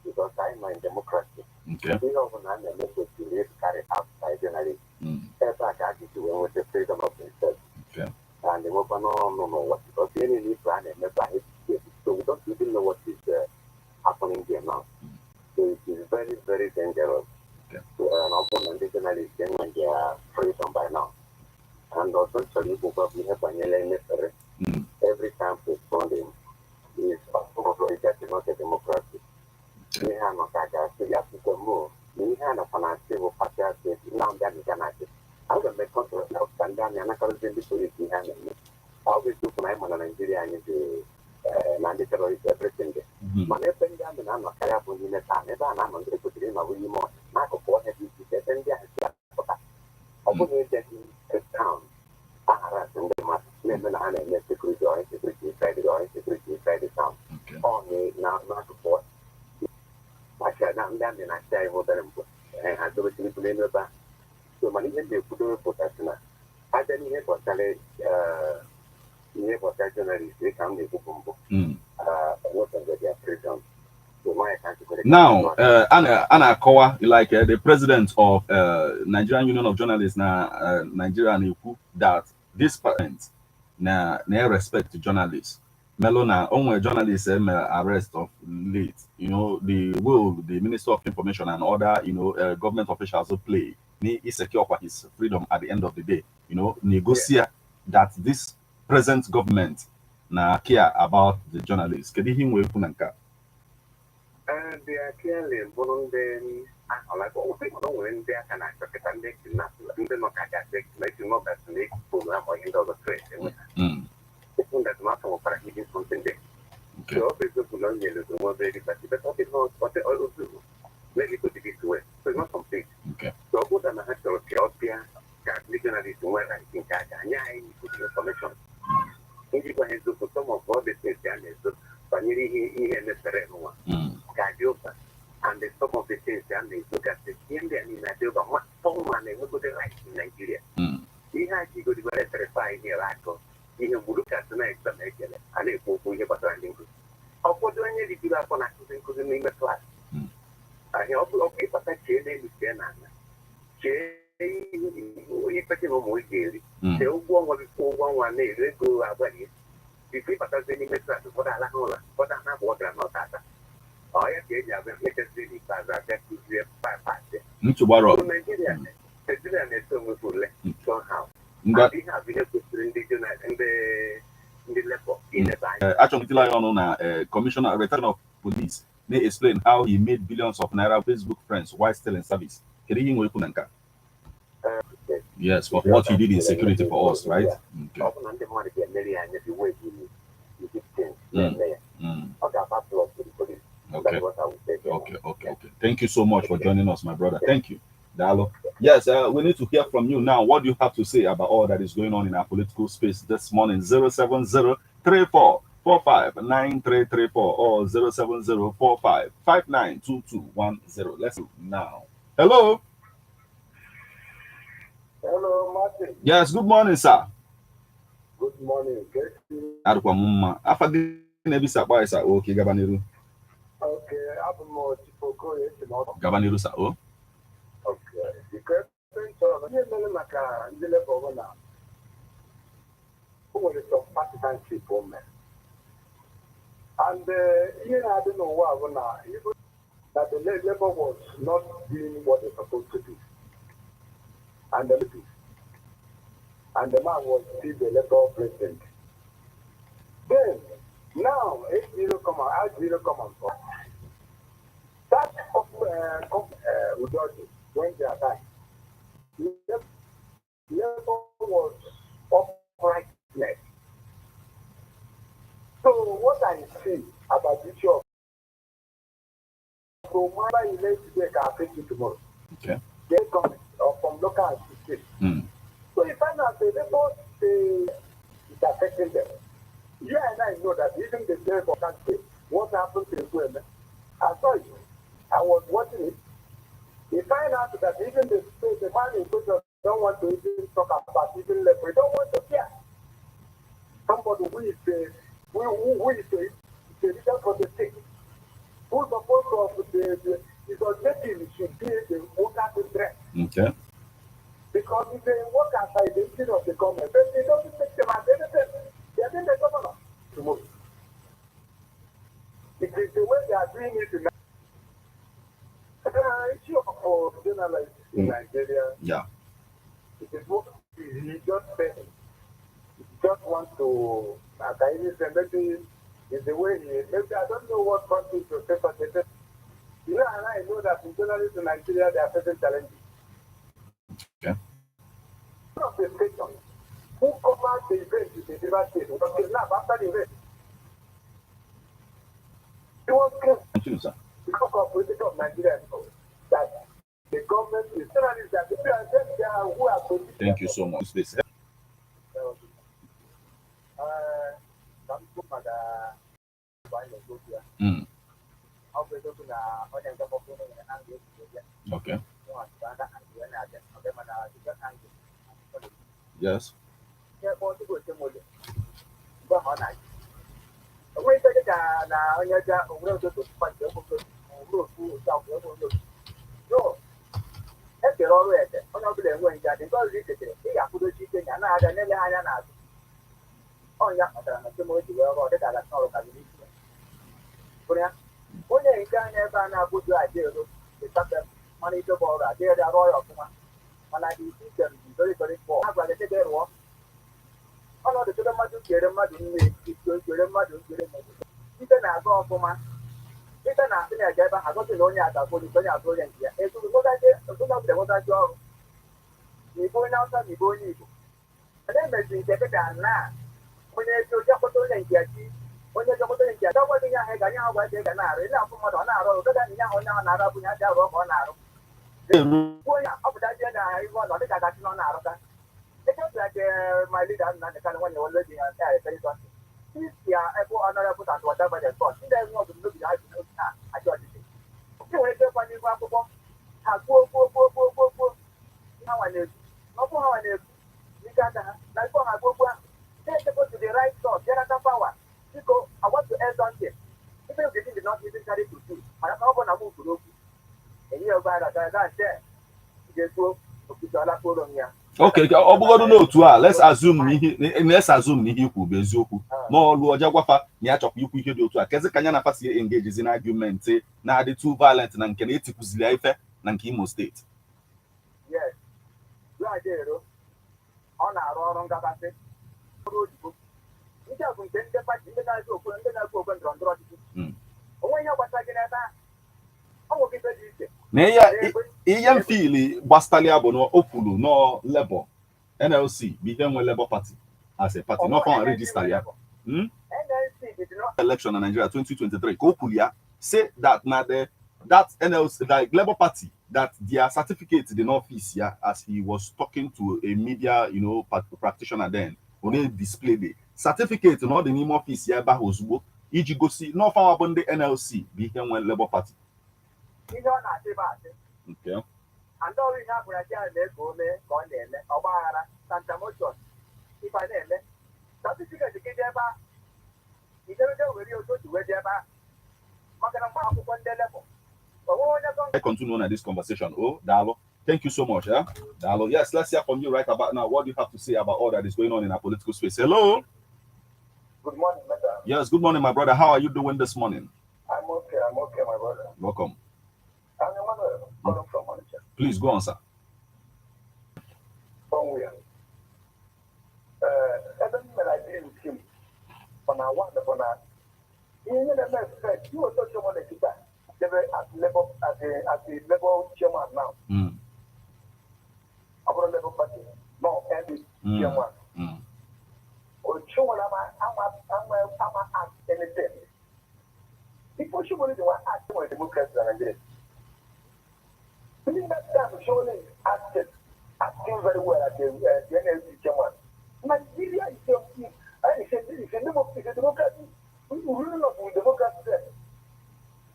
Because I'm in democracy. Okay. We don't want to make it to carry out by journalists. That's like I get to with the freedom of themselves. Okay. And they will no what because any new plan and so we don't even know what is happening there now. So it is very, very dangerous. Okay. To an open and journalists when they are freedom by now. And also people probably have every time to respond him is not a democracy. We have no caga, so you have to go more. We have a financial party, now that you can act. I will make control of Tanzania and I can't be police behind me. I always do for my Nigeria and the mandatory everything. But if I'm not carrying up in the time, if I'm not going to put in a way more, not a four heavy to get in there. I wouldn't get in a town. And the mass women and security or security inside the town. Only now not support. I said, I'm down and I say, well, and I do it to the back. So, my even the good professional. I then hear for Sally, near for journalists, they come to Bumbo. What are their freedom? Now, Anna Kowa, like the president of Nigerian Union of Journalists, Nigeria, that this parent na respect to journalists. Melona, only journalists arrest of late. The Minister of Information and other, government officials who play. He secure for his freedom at the end of the day. Negotiate that this present government na care about the journalists. Kedi him we punanka. They are clearly born then. Like all people don't win there can I took it and they can not make you know that make program or end of the trade. That's not for something there. So people don't need to know very but it's not what they always do. Very good to get to it. So it's not complete. So what I'm having to Ethiopia, legally to where I think I can information. If you want to put some of all the things down there, so he and the Sereno. And the some of the things that they look at the Indian in Nigeria, but what phone money would go right in Nigeria. He has to go to the verify here, he will look at the next Nigeria, and it will be about landing. Of what do I need to do that for acting because the name of class? I help okay, but I say they understand. We put him on with Gary. They will go on before one day, they go away. If we put us in the class, what I like, what I have water, not that. Oh, yeah, I have a really bad that to be a party. To borrow. Nigeria, somehow. But we have been able to indigenous and the level in the bank. Actually, Commissioner Return of Police may explain how he made billions of naira Facebook friends while still in service. Yes, for what he did in security for us, right? Okay. Thank you so much for joining us, my brother. Thank you. Dalo. Yes, we need to hear from you now. What do you have to say about all that is going on in our political space this morning? 070-3445-9334 or 070-45-592210. Let's do now. Hello. Hello, Martin. Yes, good morning, sir. Good morning. Okay, Gabaniru. Okay, I'm more to Gabaniru, sir. Oh. Okay. The question is, who was some partisanship woman? And I don't know why that the labor was not doing what they're supposed to do. And the man was still the electoral president. Then, now, 8-0 come on. That when they are dying, labor was uprightness. So what I see about whatever you learn today can affect you tomorrow. Okay. They come from local and state. So you find out the labor is affecting them. You and I know that even the day for country, what happened to the women? I saw it. I was watching it. You find out that even the state, the man in question don't want to even talk about even labor. They don't want to care. Somebody who is the leader for the state, who's supposed to his objective should be the workers' interest. Okay. Because if they work outside the interest of the government, they don't take them as anything. They are being the governor tomorrow. It is the way they are doing it now. The issue of journalists in Nigeria, Yeah. it is what he just said. He just wants to, as I even said, maybe it's the way maybe I don't know what country to say for the. You know, and I know that in journalists in Nigeria, there are certain challenges. Okay. One of the stations who covered the event in the River State was kidnapped after the event. It was killed Continue, sir. because of politics of Nigeria that the government is journalists that the people who are political. Thank you so much. This. Okay. Yes. Ekere ọrụ eke onye ọbụla enwe nje adị nke ọzọ iketere ị ga-akwụdochi ike ya na-aga n'ele anya n'azụ ọnya kpatara na kemoji wee rụọ dịka ala ọrụ kabiri isi bụrụ ya onye nke anya ebe a na-abụju aja ero ịtape mana idobe ọrụ aja ero arụ ya ọfụma mana dị isi iche nzorịtorị pọ ha gwara echebe rụọ ọnọdụ chebe mmadụ kere mmadụ nne kere mmadụ nkere site na-aga ọfụma site na asị na-eje ebe ha gosi na onye atapolisi onye atụ onye nke ya ezuru nwotaji ọrụ n'igbo onye ọsọ na igbo onye igbo ede meziri nke dịka na onye ezi oji akpọta onye nke ya chi onye jọkpọta onye nke ya dọgwadị nye ahụ ga nye ahụ gwa ị ga na-arụ ile afụ mmadụ ọ na-arụ ọrụ dọga nye ahụ onye ahụ na-arụ abụnye aja arụ ka ọ na-arụ onye ọ pụtazie na ihu ọnọ dịka gasị na ọ na-arụta echebụlaje my leader nna ndị kanụ nwanyị wele dị ya nke a ekeri sọsị isi ya ebe honorable and whatever the cost ndị enwe ọdụm n'obi ha ji n'obi ha achị ọchịchị ndị nwere ike ịkwanye ihu akwụkwọ ha gbuo ha nwa na-ekwu n'ọbụ ha nwa na-ekwu n'ike aka ha na ikpe ha gbogbo ahụ na-echekwa to the right source generata power biko I want to end something even if the thing did not even carry to do mana ka ọ bụ na m kwuru okwu enyighị ogbe ara gara gaa nche ga-ekwuo okike ọlakpụrụ m ya. Okay, ọ bụgodu n'otu a let's assume na ihe ikwu bụ eziokwu ma ọlụ ọja gwafa na ya chọkwa ikwu ihe dị otu a kezi ka anya na pasi engagezi na argument na-adị too violent na nke na-etikwuzili ya ife na nke Imo steeti. Yes, ero ọ na-arụ ọrụ ngabasị ọrụ oyibo ndị a bụ nke ndị pati ndị na-ekwu okwe ndọrọ ndọrọ ọchịchị onwe ihe gbasara gị n'ebe ahụ ọ nwere ife dị iche na ihe mfili gbastalịa bụ na o kwuru nọ Labour NLC bụ ihe nwe Labour Party as a party n'ọkwa register ya election na Nigeria 2023 ka o kwuru ya say that na that NLC the Labour Party that their certificate dị n'ọfịs ya as he was talking to a media practitioner then onye display the certificate na ọ dị n'ime ọfịs ya ebe ahụ ozugbo iji gosi n'ọfa nwa bụ ndị NLC bụ ihe nwe Labour Party. Ihe ọ na-achị bụ achị and ọrụ ihe abụrụ aja na-eme ka o mee ka ọ na-eme ọgbaghara Santa Motion ife na-eme certificate gị dị ebe ahụ ijebede were otu wee dị ebe ahụ maka na mgbe akwụkwọ ndị Labour I continue on this conversation. Oh, Dalo, thank you so much. Yeah, Dalo. Yes, let's hear from you right about now. What do you have to say about all that is going on in our political space? Hello. Good morning, madam. Yes, good morning, my brother. How are you doing this morning? I'm okay, my brother. Welcome. I'm Emmanuel, calling from Onitsha. Please go on, sir. From where? Everything I did with him, on our one, on our. You were talking about the guitar. As a Labour chairman now. About Labour Party, no, every chairman. Or chairman, I'm anything. People should only do what act for democracy and Nigeria. Within that time, surely acted very well as the NLC chairman. Nigeria is a democracy. We really not with democracy there.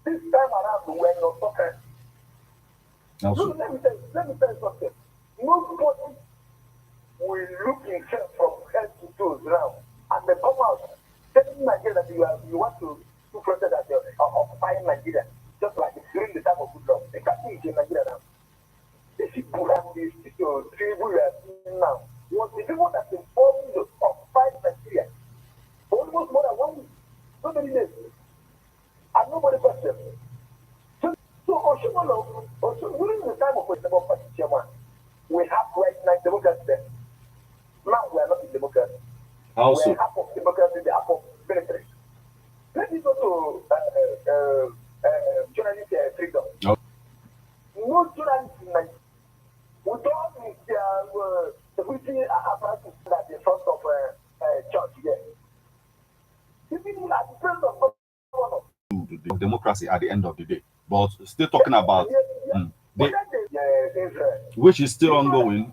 This time around, we are not talking. Also, Let me tell you something. Nobody will look himself from head to toe now and then come out telling Nigeria that you want to protest that you're occupying Nigeria, just like during the time of good luck. They can't see it in Nigeria now. These people have this people we are seeing now was the people that informed us of fight Nigeria for almost more than 1 week. So many days. And nobody questioned. So Oshimolo, during the time of the Labour Party chairman, we have right now democracy there. Now we are not in democracy. also, We are half of democracy, the half of military. Let me go to journalist freedom. Oh. No journalist in Nigeria. With all these security apparatus that in front of church here. Even at the front of the democracy at the end of the day. But still talking about which is still ongoing.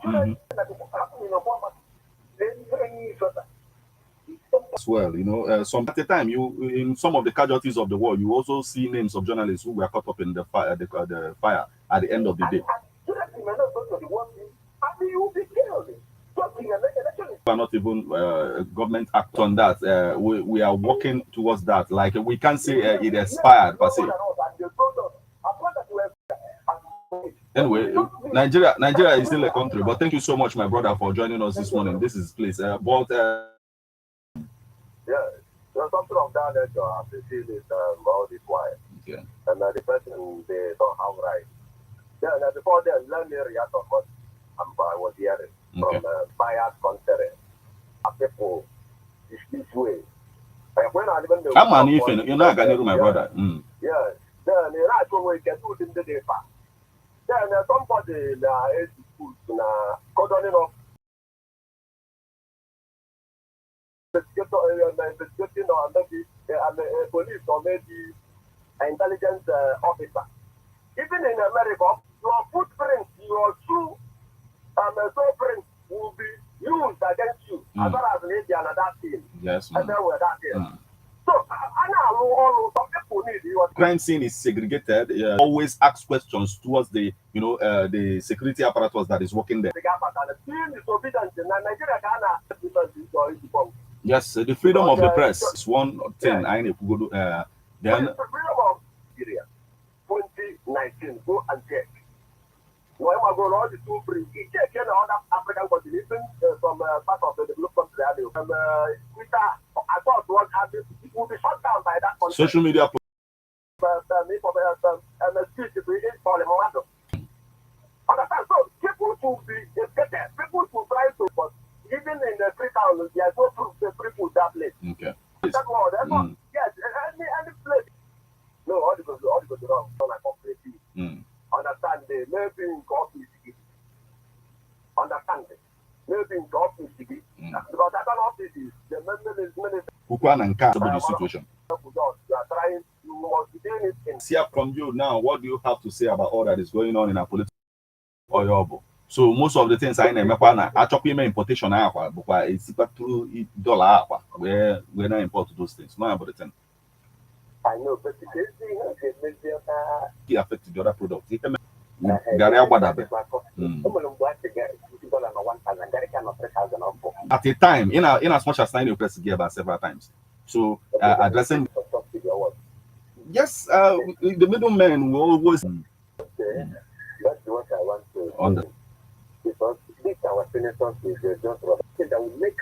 As well, you know, some at the time, you in some of the casualties of the war, you also see names of journalists who were caught up in the fire, the fire at the end of the day. We are not even government act on that. We are working towards that. Like we can't say it expired per se. Anyway, Nigeria is still a country. But thank you so much, my brother, for joining us this morning. This is place. Yeah, there's something of that nature. I appreciate it all this while. Okay. And the person, they don't have right. Yeah, and before then, let me react on what I was hearing from biased content. People, this way. And when I even I'm an infant, you're not going to my brother. Yeah, then the right way can do it in the day. Then somebody in the schools, cordoning off. Investigating or maybe a police or maybe an intelligence officer. Even in America, your footprints, your true footprints will be used against you as far as Libya and that thing. Yes, and then we're that thing. So, I know some people need your crime scene is segregated. Always ask questions towards the the security apparatus that is working there. Yes, the freedom of the press is one thing. I need to go to then. The freedom of Nigeria 2019. Go and check. When I go all the two free, check in other African countries, from part of the development country. Twitter, I thought what happened, it will be shut down by that country. Social media. Understand? So people to be educated, people to try to, but even in the free town, there's no proof the people that place. Okay. That's what. Yes, any place. No, all the goes wrong. So like completely. Understand the maybe in office. Understand it. Maybe in office. Because that office is the the situation. You are trying. You must be doing it in. See from you now. What do you have to say about all that is going on in our political? So most of the things I know, I chop importation because it's through dollar where we're not import those things. Not about the thing. I know, but it affected the other products. At a time, in as much as 9 press gave us several times. So addressing yes, the middlemen will always that's what I want to on the because this our senators is just that will make